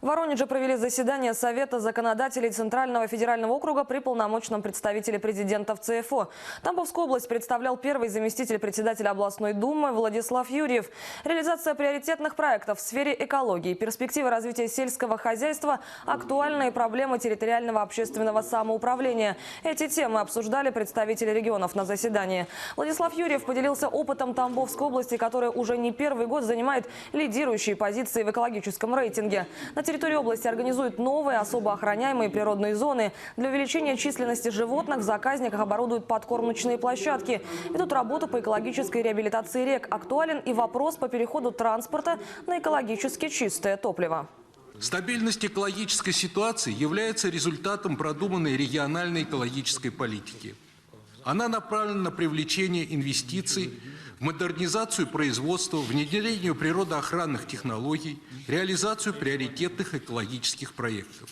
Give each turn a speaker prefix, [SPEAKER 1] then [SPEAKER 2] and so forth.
[SPEAKER 1] В Воронеже провели заседание Совета законодателей Центрального федерального округа при полномочном представителе президента в ЦФО. Тамбовскую область представлял первый заместитель председателя областной думы Владислав Юрьев. Реализация приоритетных проектов в сфере экологии, перспективы развития сельского хозяйства, актуальные проблемы территориального общественного самоуправления. Эти темы обсуждали представители регионов на заседании. Владислав Юрьев поделился опытом Тамбовской области, которая уже не первый год занимает лидирующие позиции в экологическом рейтинге. На территории области организуют новые особо охраняемые природные зоны. Для увеличения численности животных в заказниках оборудуют подкормочные площадки. Ведут работу по экологической реабилитации рек. Актуален и вопрос по переходу транспорта на экологически чистое топливо.
[SPEAKER 2] Стабильность экологической ситуации является результатом продуманной региональной экологической политики. Она направлена на привлечение инвестиций, в модернизацию производства, внедрение природоохранных технологий, реализацию приоритетных экологических проектов.